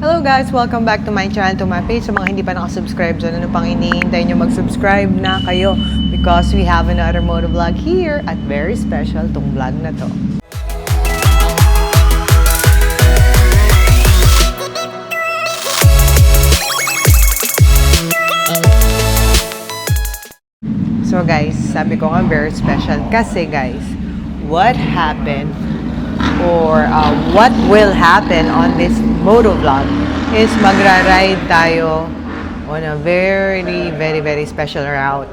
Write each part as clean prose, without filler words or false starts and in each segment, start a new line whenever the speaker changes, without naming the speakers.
Hello guys! Welcome back to my channel, to my page. Sa mga hindi pa nakasubscribe dyan, ano pang iniintay nyo, mag-subscribe na kayo because we have another motovlog here at very special tong vlog na to. So guys, sabi ko nga very special kasi guys, what happened or what will happen on this motovlog is magra-ride tayo on a very special route.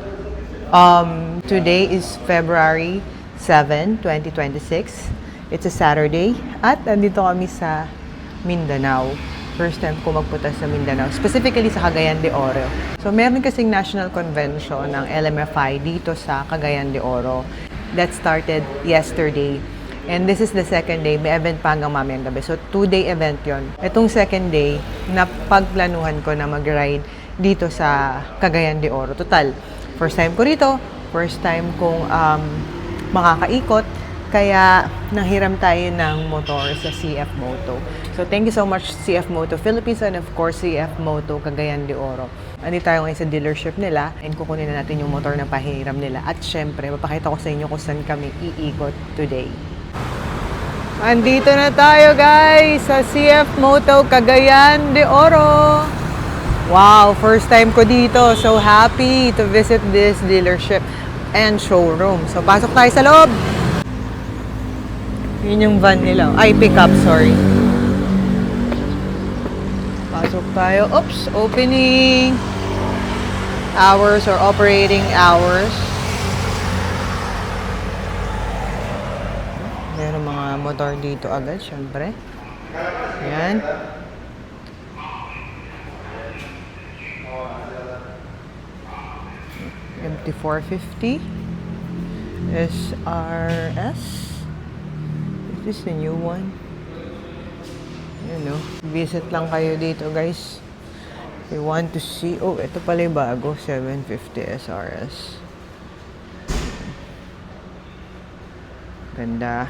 Today is February 7, 2026. It's a Saturday at andito kami sa Mindanao. First time ko magpunta sa Mindanao, specifically sa Cagayan de Oro. So meron kasing national convention ng LMFI dito sa Cagayan de Oro that started yesterday. And this is the second day. May event pa hanggang mamayang gabi. So, 2-day event yon. Itong second day, napagplanuhan ko na mag-ride dito sa Cagayan de Oro. Total, first time ko rito. First time kong makakaikot. Kaya, nanghiram tayo ng motor sa CF Moto. So, thank you so much CF Moto Philippines and of course CF Moto Cagayan de Oro. Andito tayo ngayon sa dealership nila and kukunin na natin yung motor na pahiram nila. At syempre, mapakita ko sa inyo kung saan kami iikot today. Andito na tayo guys sa CF Moto Cagayan de Oro. Wow, first time ko dito. So happy to visit this dealership and showroom. So pasok tayo sa loob. Yun yung van nila. Ay, pickup, sorry. Pasok tayo. Oops, opening hours or operating hours. Meron mga motor dito agad, syempre. Ayan. MT450 SRS. Is this the new one? Ayan o. Visit lang kayo dito guys. If you want to see. Oh, ito pala yung bago. 750 SRS. Ganda.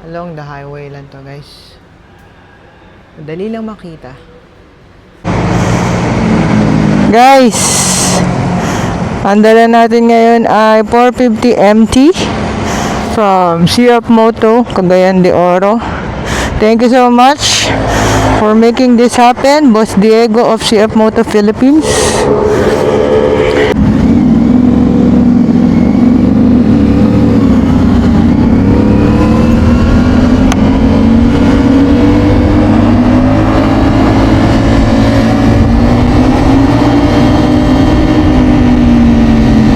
Along the highway lang to guys. Madali lang makita. Guys, ang dala natin ngayon ay 450 MT from CF Moto Cagayan de Oro. Thank you so much for making this happen, Boss Diego of CF Moto Philippines.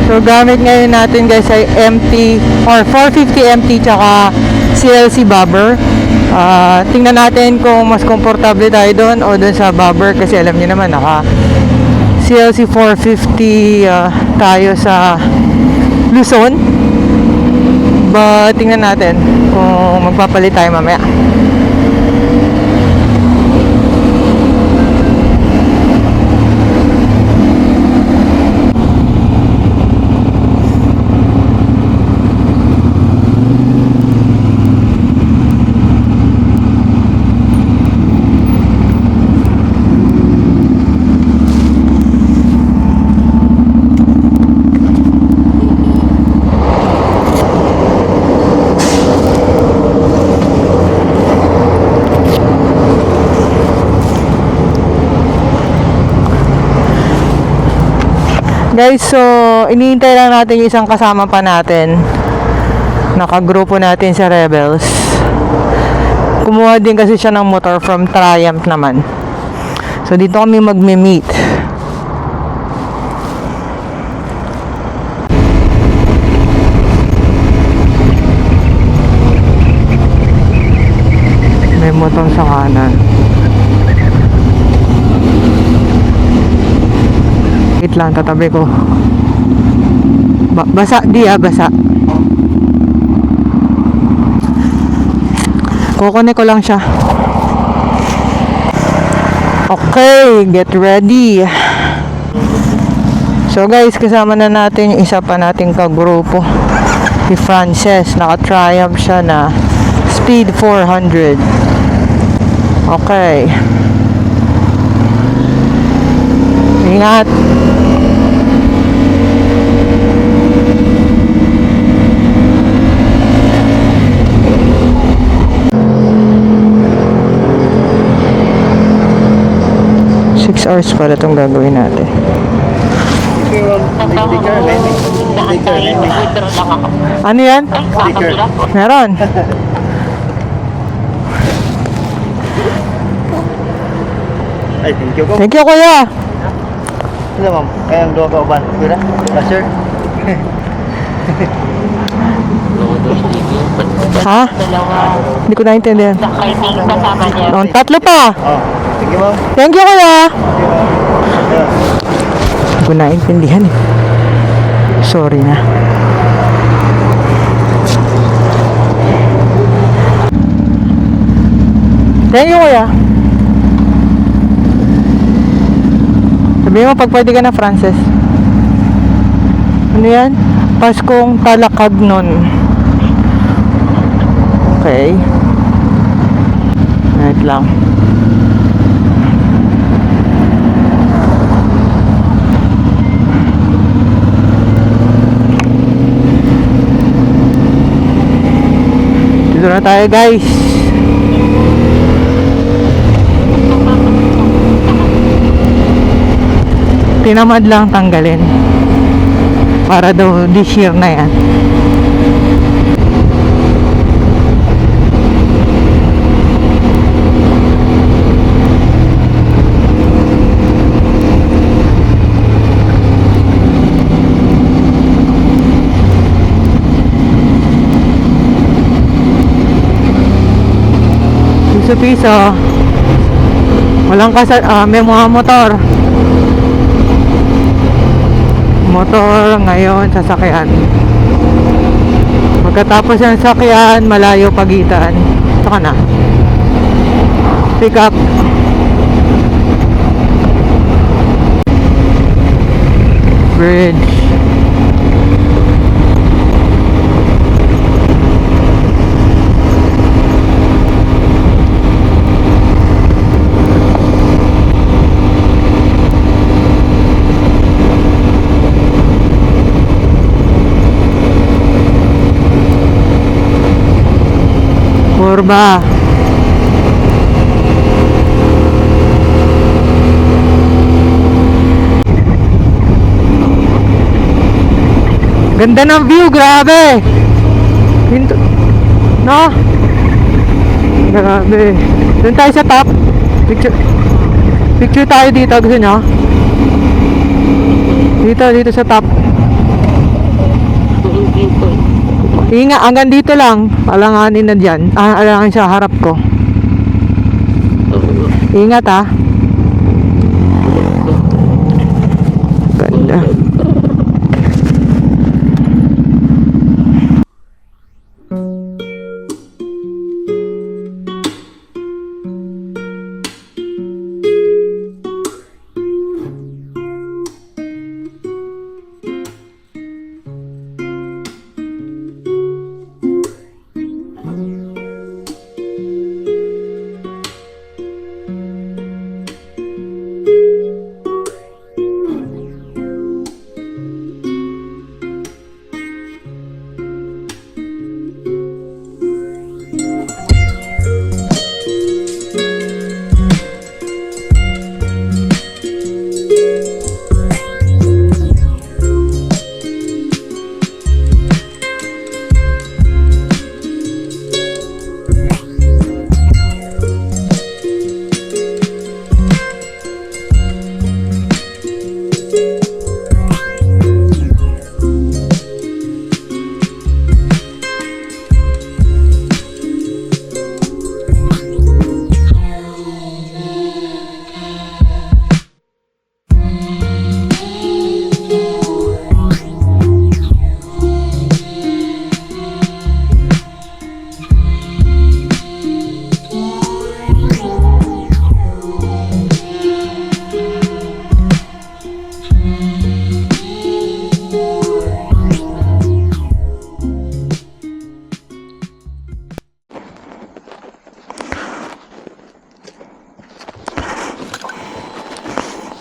So, gamit ngayon natin guys ay MT or 450 MT tsaka CLC bobber. Tingnan natin kung mas komportable tayo doon o doon sa bobber kasi alam niyo naman naka CLC 450 tayo sa Luzon. But tingnan natin kung magpapalit tayo mamaya. Guys, so iniintay lang natin yung isang kasama pa natin. Nakagrupo natin sa Rebels. Kumuha din kasi siya ng motor from Triumph naman. So dito kami magme-meet. May motor sa kanan. Wait lang, tatabi ko. Basa, basa. Kukunin ko lang siya. Okay, get ready. So guys, kasama na natin yung isa pa nating kagrupo. Si Frances, naka-Triumph siya na Speed 400. Okay. Ingat. Six hours pala itong gagawin natin. Ano yan? Meron.
Ay, thank you po.
Thank you, kuya.
Ano ma'am? Kaya ang doon ka uban. Kuya? Sir?
Ha? Hindi ko naintindihan. Ang tatlo pa.
Oh, thank you ma'am.
Thank you, kuya.
Yeah.
Hindi ko naintindihan eh. Sorry na. Thank you, kuya. Sabihin mo pag pwede ka na, Frances. Ano yan? Paskong Talakagnon. Okay. Wait lang. Dito na tayo, guys. Tinamad lang tanggalin para daw this year na yan. Piso-piso. Walang may mga motor. Motor ngayon, sasakyan. Pagkatapos ng sasakyan, malayo pagitan. Saka na. Pick up. Bridge. Kurba. Ganda ng view, grabe. Pinto. No? Grabe. Doon tayo sa top. Picture tayo dito, gusto nyo? Dito sa top. Ingat, hanggang dito lang. Alanganin na dyan. Alanganin sa harap ko. Ingat ha. Ganda.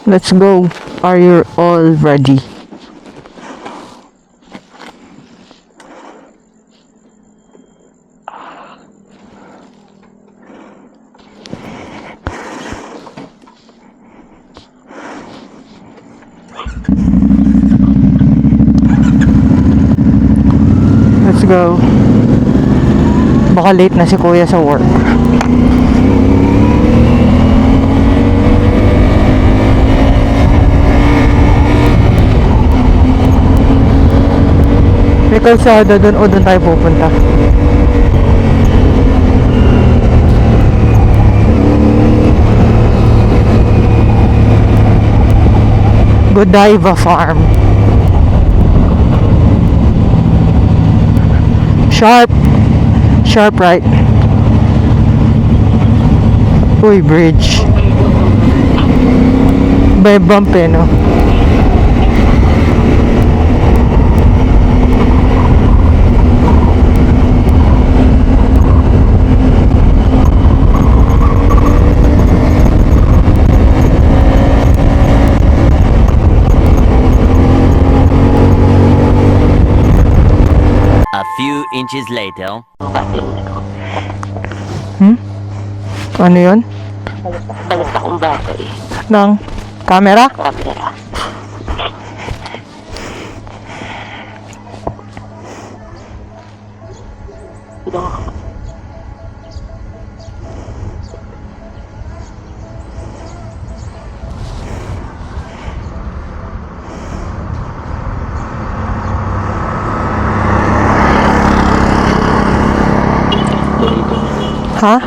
Let's go. are you all ready? Let's go. Baka late na si Kuya sa work. May kalsada doon o doon tayo pupunta? Godiva Farm. Sharp. Sharp right. Uy, bridge. May bump eh, no?
A few inches later.
Ano yun?
Balas akong battery.
Ng camera?
Camera.
Ha?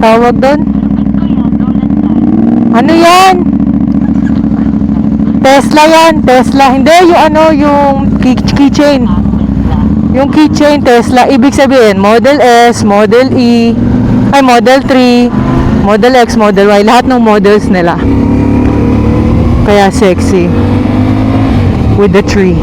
Tawag doon? Ano yan? Tesla yan, Tesla. Hindi, yung ano, yung keychain. Yung keychain Tesla, ibig sabihin, Model S, Model E, ay Model 3, Model X, Model Y, lahat ng models nila. Kaya sexy. With the tree.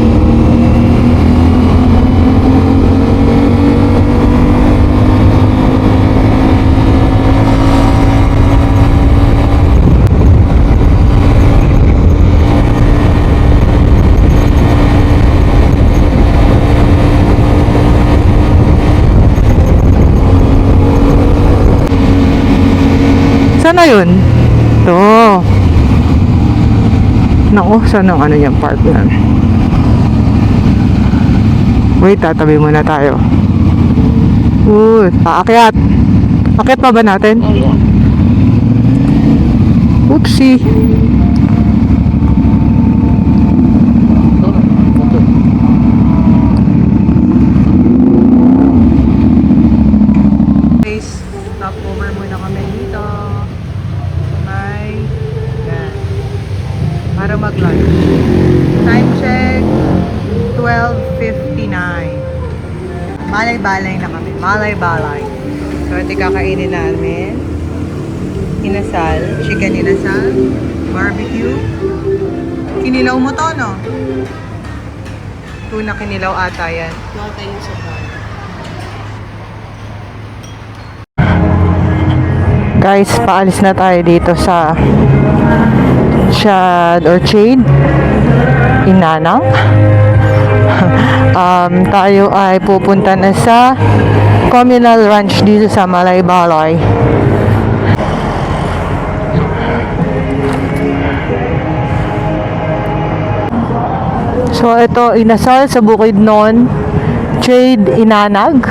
Saan na yun? Ito. Naku, saan ang ano yung park yan? Wait, tatabi muna tayo. Aakyat. Akyat pa ba natin? Oopsie. Stop over muna kami dito. Para mag-lunch. Time check 12:59. Malay-balay na kami. Malay-balay. So ito kakainin namin. Inasal, chicken inasal, barbecue. Kinilaw mo to, no? Tuna kinilaw ata yan. Guys, paalis na tayo dito sa Shad or Shade Inanang. Tayo ay pupunta na sa communal ranch dito sa Malaybalay. So ito, inasal sa Bukidnon, Shade Inanag.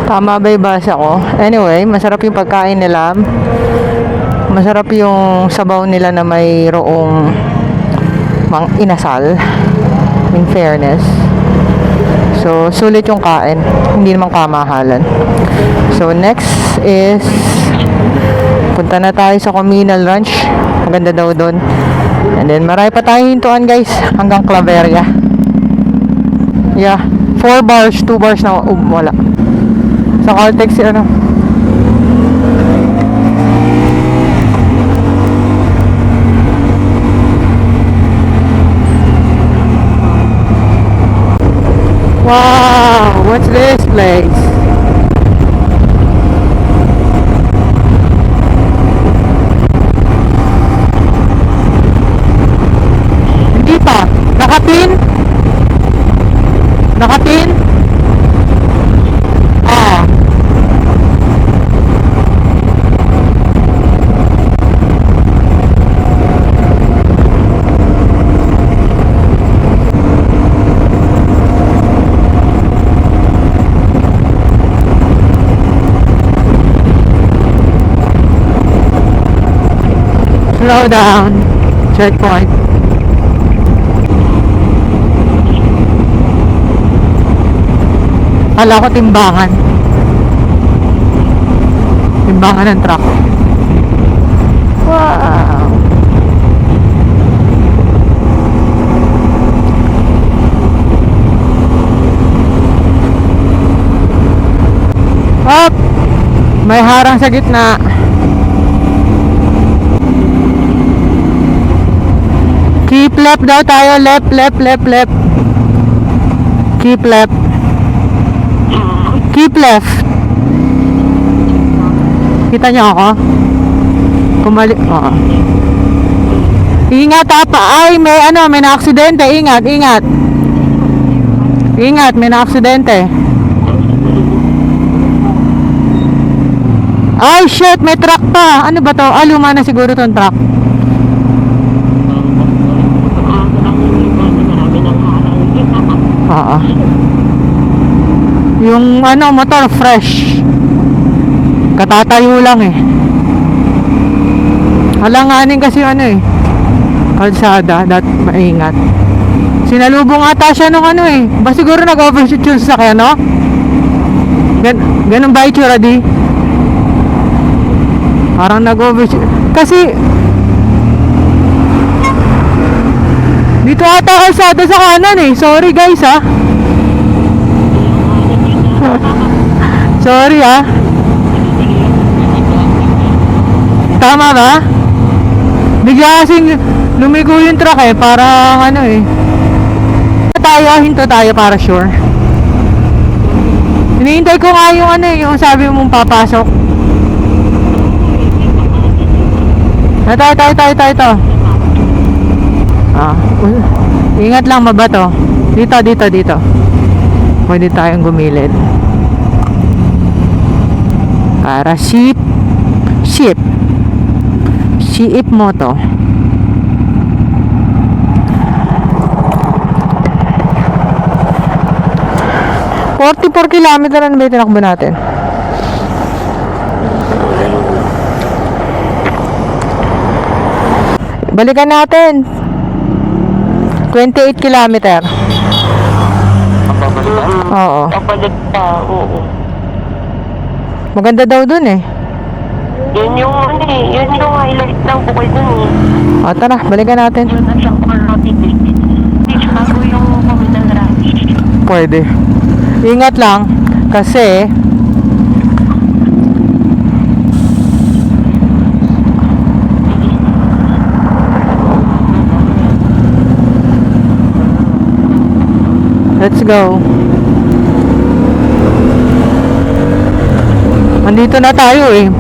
Tama ba yung basa ko? Anyway, masarap yung pagkain nila. Masarap yung sabaw nila na mayroong inasal. In fairness. So, sulit yung kain. Hindi naman kamahalan. So, next is punta na tayo sa communal ranch. Maganda daw doon. And then, marami pa tayong hintuan guys. Hanggang Claveria. Yeah. 4 bars, 2 bars na wala. Sa Caltex ano. Wow, what's this place? Hindi pa. Nakapin? Nakapin? Ah. Slow down. Checkpoint. Kala ko timbangan. Timbangan ng truck. Wow. Up! May harang sa gitna. Keep left daw tayo. Left, left, left, left. Keep left. Keep left. Kita niyo ako? Ingat pa. Ay, may may na-aksidente. Ingat, ingat. Ingat, may na-aksidente. Ay, shit, may truck pa. Ano ba to? Luma na siguro tong truck. Oo. Yung motor fresh. Katatayo lang eh. Alanganin kasi kalsada, maingat. Sinalubong ata siya nung ba siguro nag-overshoot yung sasakyan, no? Ganun ba itsura di? Parang nag-overshoot. Kasi dito ata kalsada sa kanan eh. Sorry guys ha. Sorry ha. Tama ba? Bigla kasing lumigo yung truck eh. Parang hinto tayo para sure. Hinihintay ko nga yung yung sabi mong papasok. Ito. Ingat lang, mabato. Dito. Pwede tayong gumilid. Para sheep mo to. $44 kilometer na ba yung tinakbo natin? Balikan natin. 28 kilometer. Oo.
Pabalik pa, oo.
Maganda daw dun eh.
Yun yung highlight lang po kayo dun eh.
O tara, balikan natin.
Yun ang siyang Corrotti Beach. Bago yung communal ranch.
Pwede. Ingat lang kasi Let's go. Andito na tayo eh.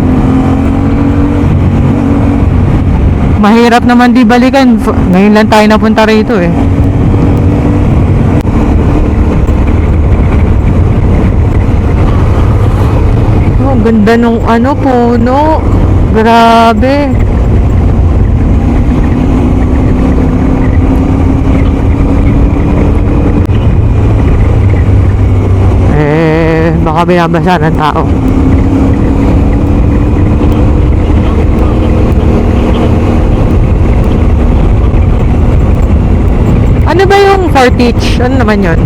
Mahirap naman di balikan. Ngayon lang tayo napunta rito eh. Oh, ganda nung ano, puno. Grabe. Baka binabasa ng tao. Ano ba yung Fortich? Ano naman yun?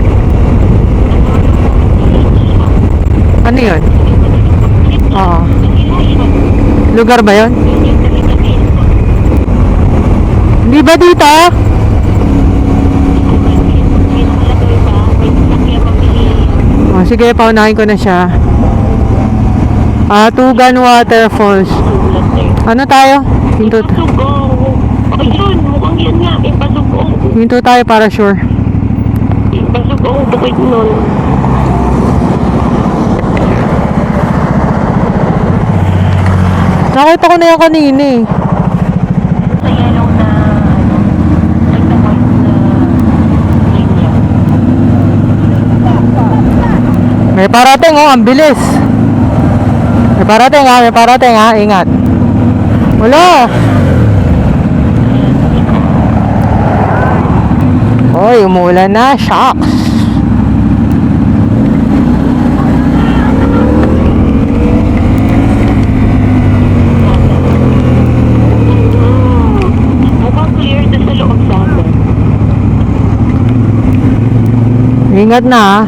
Ano yun? Oo. Lugar ba yun? Hindi ba dito? Oh, sige, paunahin ko na siya. Tugan Waterfalls. Ano tayo? Hinto.
Pasugo. Ayun, mukhang yan nga. Pasugo.
Hinto tayo para sure.
Pasugo, bukid nun.
Nakita ko na yan kanina eh.
Sa yellow na, like the white na linya.
May parating oh, ang bilis. May parating ha, ingat. Wala. Hoy, umulan na, shocks.
Mukhang clear na sa loob sa amin.
Ingat na ha.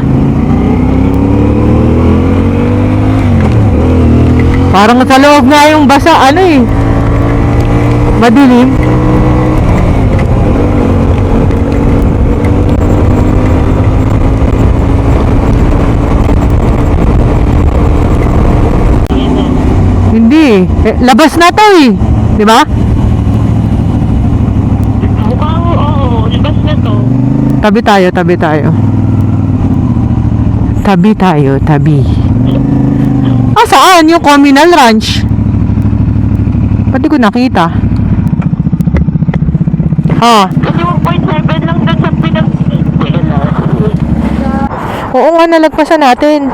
Parang sa loob nga yung basa, ano eh. Madilim. Hindi. Labas na to eh. Di ba?
Mukhang, oo, labas na to.
Tabi tayo. Tabi. Ah, saan? Yung communal ranch. Pati ko nakita. Ha?
Kasi 1.7 lang doon sa
Oo nga, nalagpasan natin.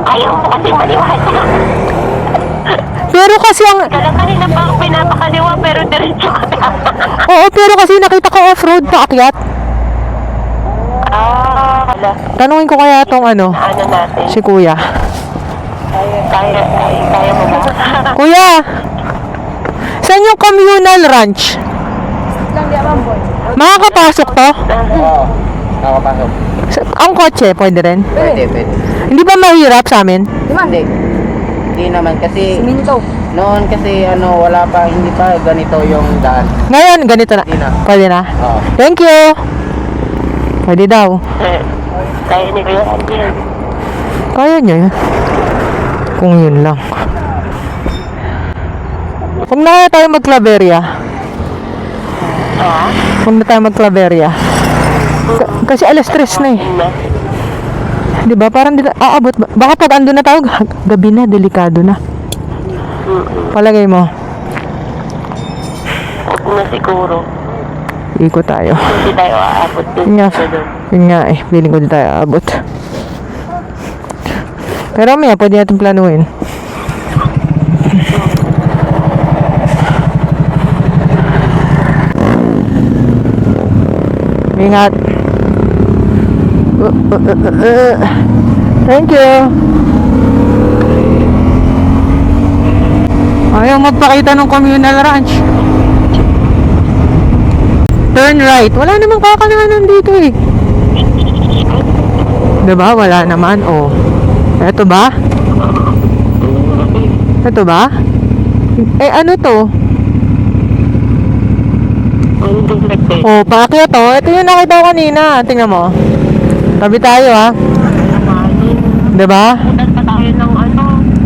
ayaw mo kasi maliwanag.
Pero kasi ang...
Kala kanina pa ako pinapakaliwa pero diretso ka na.
Oo, pero kasi nakita ko off-road paakyat.
Wala.
Tanungin ko kaya tong ano,
Ano natin?
si kuya.
Kaya mo ba?
Kuya! Saan yung communal ranch? Makakapasok to?
Oo. Nakapasok.
Ang kotse, pwede rin?
Pwede.
Hindi ba mahirap sa amin?
Hindi. Hindi naman kasi noon kasi wala pa, hindi pa ganito yung daan.
Ngayon, ganito na.
Hindi na.
Pwede na?
Oo.
Thank you! Pwede daw.
Kaya ni Kuya Andy.
Kaya niya yun. Kung yun lang. Huwag na kaya tayo mag-Claveria. Huwag na tayo mag-Claveria. Kasi alas 3 na eh. Diba? Parang aabot ba? Baka pag ando na tayo, gabi na, delikado na. Palagay mo.
Huwag na siguro.
Ikot tayo.
Hindi tayo aabot dun.
Yun nga eh, feeling ko di tayo aabot. Pero may pwede natin planuhin. Ingat. Thank you. Ayaw magpakita ng communal ranch. Turn right. Wala namang kakalanan dito eh. Diba? Wala naman. Oh. Ito ba? Ito ba? Eh, ano to? Oh, paakyat to. Ito yung nakita ko kanina. Tingnan mo. Tabi tayo ha. Diba?
Putan pa tayo ng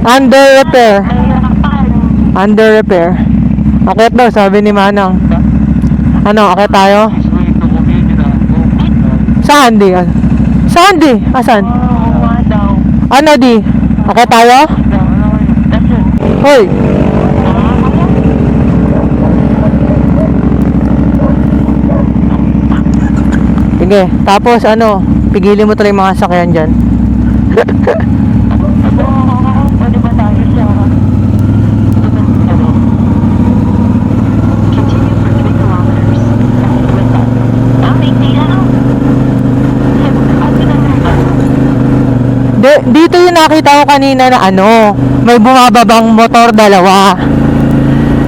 Under repair.
nahihirapan.
Under repair. Akyat daw, sabi ni Manang. Ano, akyat tayo? Saan di yan? Saan di? Asan?
Oo nga daw.
Ano di? Okay tayo?
Kasi,
Hoy! Sige, tapos ano, pigilin mo tuloy yung mga sakyan dyan.
pwede ba tayo sa... Continue for 3 kilometers. May ano?
Dito yung nakita ko kanina na ano, may bumababang motor dalawa.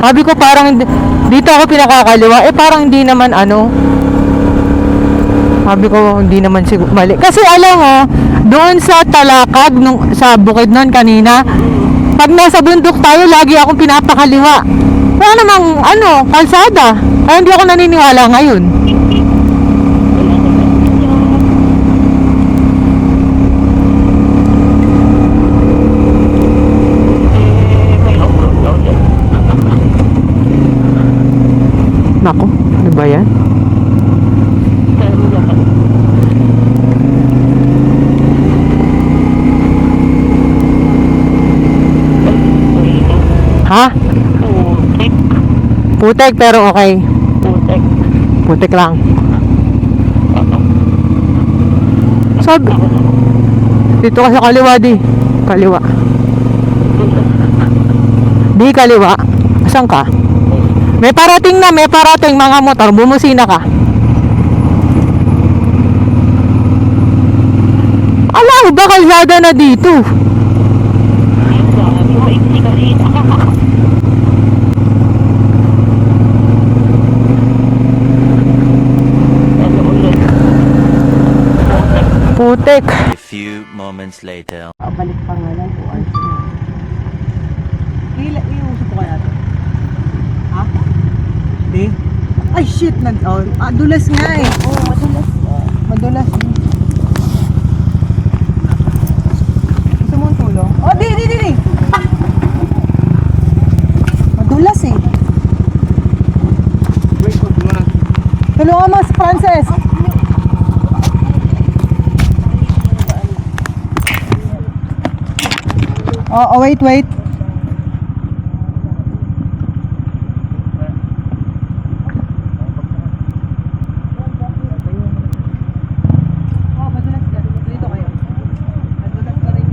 Sabi ko parang dito ako pinakakaliwa, parang hindi naman ano. Sabi ko hindi naman siguro mali. Kasi alam mo, doon sa Talakag, sa bukid nun kanina, pag nasa bundok tayo, lagi akong pinapakaliwa. Wala namang ano, kalsada. Kaya hindi ako naniniwala ngayon. Nako, ano ba yan? Ha? Putek pero okay. Putek lang. Sabi. Dito ka sa kaliwa di. Kaliwa. Di kaliwa. Saan ka? May parating mga motor. Bumusina ka. Alam ba kalsada na dito? Putek.
A few moments later.
Balik pa nga lang po.
Iusap ko kaya ito. Ha? Di? Ay shit! Dulas nga eh.
Oo, madulas.
Madulas. Gusto mo ang tulong? Oh, di! Madulas eh. Tulungan mo si Frances. Oh, wait. Madulas ka. Dito kayo. Madulas ka rin.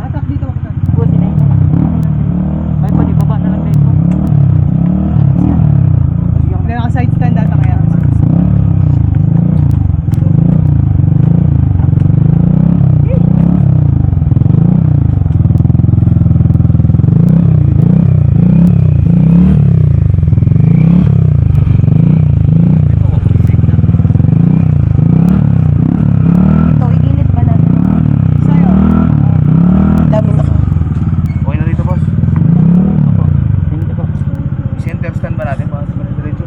Atak dito. Ay, panibaba na lang dito. Hindi naka-side stand ata kaya.
Okay na dito, boss. Center stand ba natin mga diretso?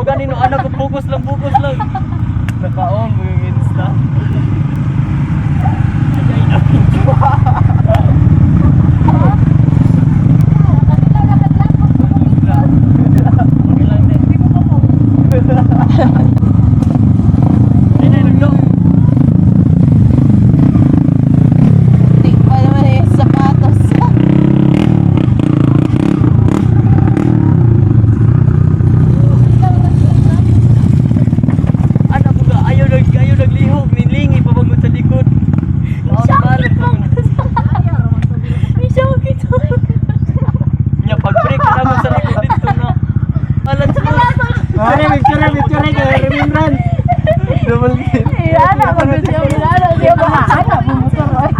Kanino anak ko bukos lang. Nakaon mo yung Insta.
Double kill.
Iya, nak mag-video mo na. Di ba mahanap mo motor, oy.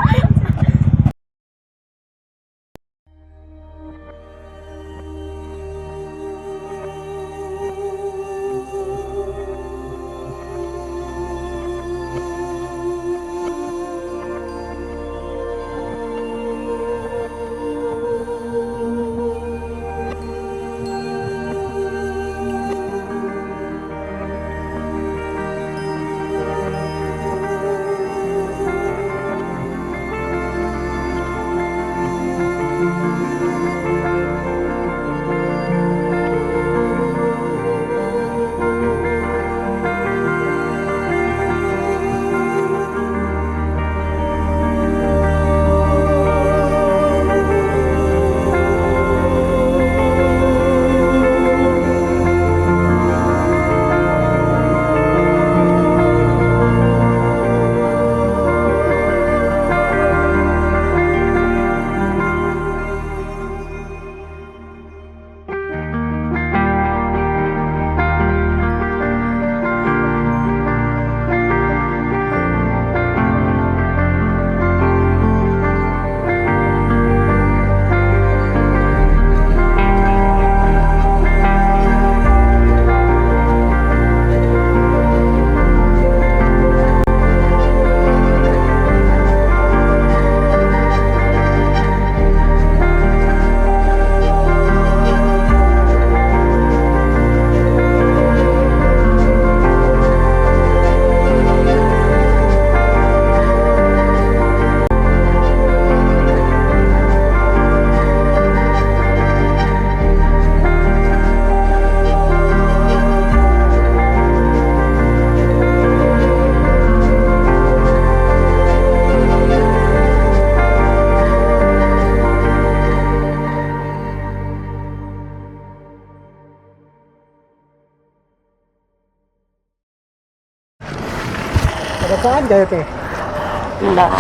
Saan kayo, te?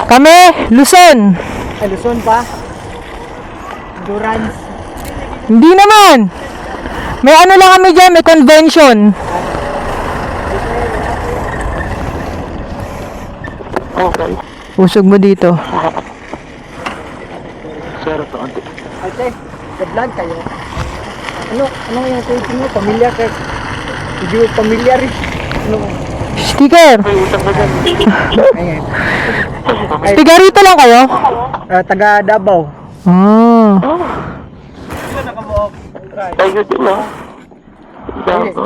Kami, Luzon.
Ay, Luzon pa? Endurance.
Hindi naman. May ano lang kami dyan, may convention.
Okay.
Usog mo dito.
Ay, te, vlog kayo. Ano yung page mo? Pamilyar kayo? Hindi mo pamilyar eh. Ano?
Sticker.
Ayan.
Sticker lang kayo?
Taga Davao.
Ah.
Tayo din ah. Dako.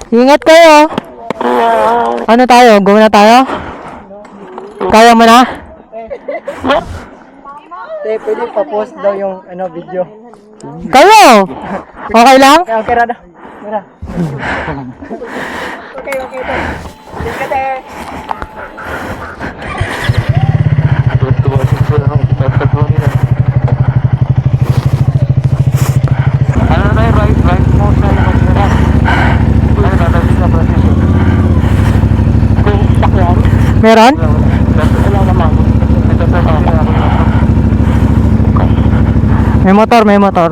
Ingat kayo. Ano tayo? Go na tayo? Kaya mo na?
Te, pwede pa-post daw yung video.
Kayo! Okay lang?
Okay, Rada. Rada. Okay, te. Sige, te.
Meron? May motor, may motor.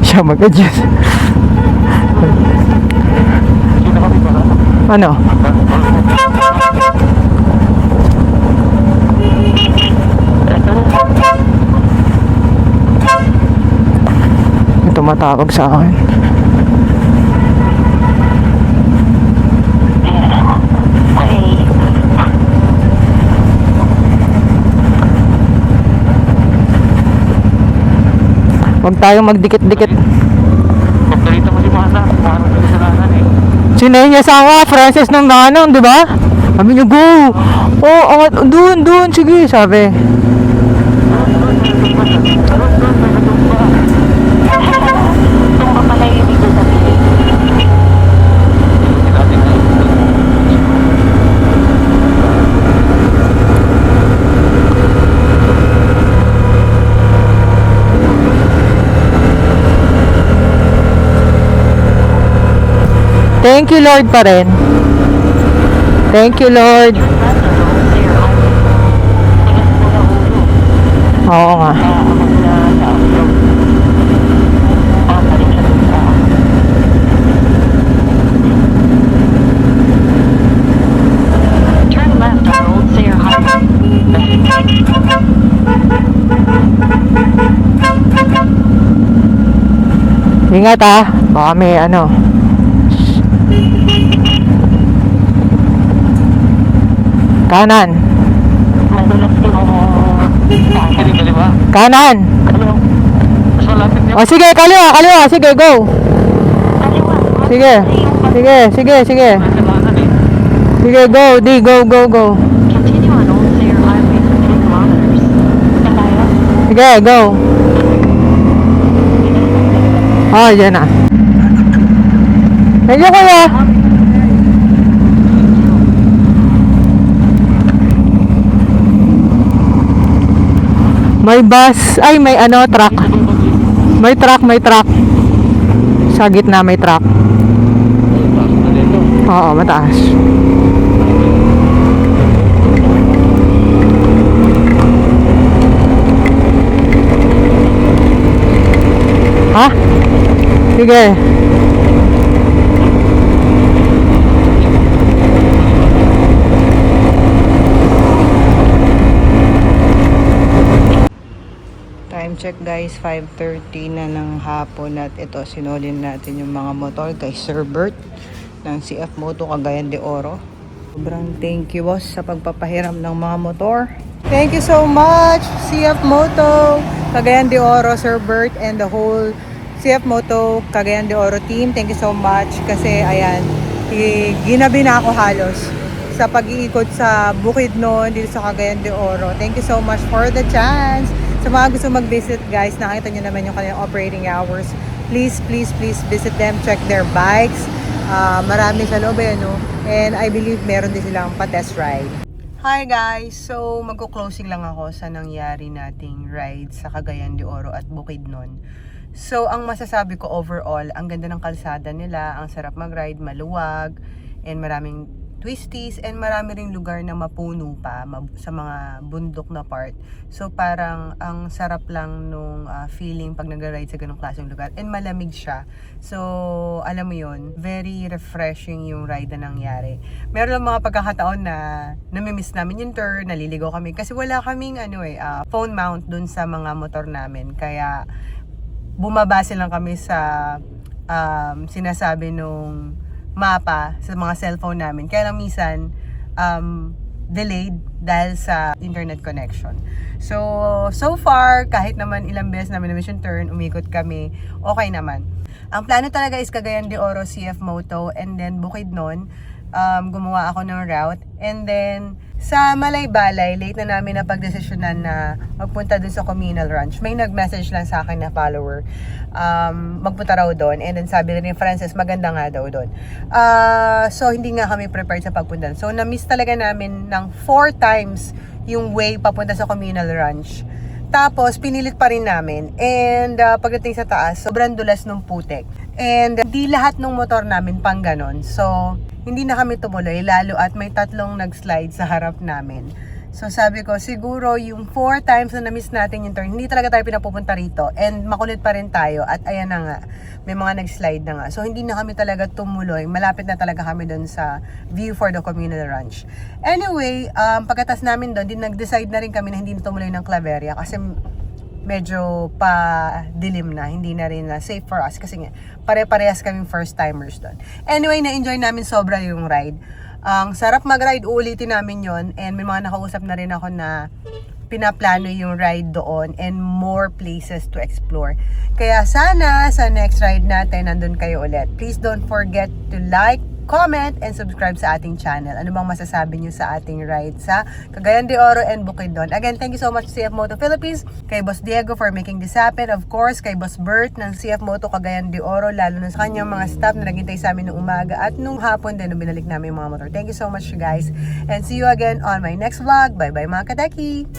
Siya mag-adjust. Ano? May tumatawag sa akin. Huwag tayong magdikit-dikit.
Pagkalita mo si Mana. Mana sa kasalanan eh.
Sinayin niya sa akin, Francis ng Nanang, di ba? Sabi niya, go! Oh, angat, doon, sige, sabi.
Tumba pala yung dito sa piling.
Thank you, Lord pa rin. Thank you, Lord. Oo nga.
Turn left on Old Sayre Highway.
Ingat ah. Baka may ano. Kanan.
Madulas yung
Hindi ba, di ba?
Kanan.
Mas malapit niya.
O sige, kaliwa, kaliwa. Sige, go. Sige. Sige, sige, sige.
Kailangan eh.
Sige, go. Di, go, go, go.
Continue on Old Sayre Highway for 3 kilometers. Kaya?
Sige, go. Oh, yan na. Thank you, kuya. May bus. Ay, may ano, truck. May truck, may truck. Sa gitna may truck. Oo, mataas. Ha? Sige. Time check guys, 5:30 na ng hapon at ito sinulin natin yung mga motor kay Sir Bert ng CF Moto Cagayan de Oro. Sobrang thank you boss sa pagpapahiram ng mga motor. Thank you so much CF Moto Cagayan de Oro, Sir Bert and the whole CF Moto Cagayan de Oro team. Thank you so much kasi ayan, ginabi na ako halos sa pag-iikot sa Bukidnon dito sa Cagayan de Oro. Thank you so much for the chance. Sa mga gusto mag-visit guys, nakita nyo naman yung kanilang operating hours. Please, please, please visit them. Check their bikes. Marami sa loob eh, no? And I believe meron din silang pa-test ride. Hi guys! So, magko-closing lang ako sa nangyari nating ride sa Cagayan de Oro at Bukidnon. So, ang masasabi ko overall, ang ganda ng kalsada nila, ang sarap mag-ride, maluwag, and maraming twisties, and marami ring lugar na mapuno pa sa mga bundok na part. So, parang ang sarap lang nung feeling pag nag-ride sa ganong klaseng lugar. And malamig siya. So, alam mo yun, very refreshing yung ride na nangyari. Meron lang mga pagkakataon na namimiss namin yung turn, naliligaw kami. Kasi wala kaming phone mount dun sa mga motor namin. Kaya, bumabase lang kami sa sinasabi nung mapa sa mga cellphone namin. Kaya lang minsan, delayed dahil sa internet connection. So far, kahit naman ilang beses namin na mission turn, umikot kami, okay naman. Ang plano talaga is Cagayan de Oro, CF Moto, and then Bukidnon. Gumawa ako ng route. And then, sa Malaybalay, late na namin na pagdesisyonan na magpunta dun sa communal ranch. May nag-message lang sa akin na follower. Magpunta raw doon. And then sabi rin ni Frances, maganda nga daw doon. So, hindi nga kami prepared sa pagpunta. So, na-miss talaga namin ng 4 times yung way papunta sa communal ranch. Tapos, pinilit pa rin namin. And pagdating sa taas, sobrang dulas ng putek. And di lahat ng motor namin pang ganon. So, hindi na kami tumuloy, lalo at may 3 nag-slide sa harap namin. So sabi ko, siguro yung 4 times na na-miss natin yung turn, hindi talaga tayo pinapupunta rito. And makulit pa rin tayo. At ayan na nga, may mga nag-slide na nga. So hindi na kami talaga tumuloy. Malapit na talaga kami doon sa view for the communal ranch. Anyway, pagkatas namin doon, nag-decide na rin kami na hindi na tumuloy ng Claveria. Kasi medyo pa dilim na, hindi na rin na safe for us kasi nga pare-parehas kaming first timers doon. Anyway, na-enjoy namin sobra yung ride. Ang sarap mag-ride, uulitin namin yon, and may mga nakausap na rin ako na pinaplano yung ride doon and more places to explore. Kaya sana sa next ride natin nandun kayo ulit. Please don't forget to like, comment, and subscribe sa ating channel. Ano bang masasabi nyo sa ating ride sa Cagayan de Oro and Bukidnon? Again, thank you so much CF Moto Philippines, kay Boss Diego for making this happen. Of course, kay Boss Bert ng CF Moto Cagayan de Oro, lalo na sa kanyang mga staff na naghintay sa amin nung umaga at nung hapon din nung binalik namin yung mga motor. Thank you so much guys, and see you again on my next vlog. Bye bye mga kadaki!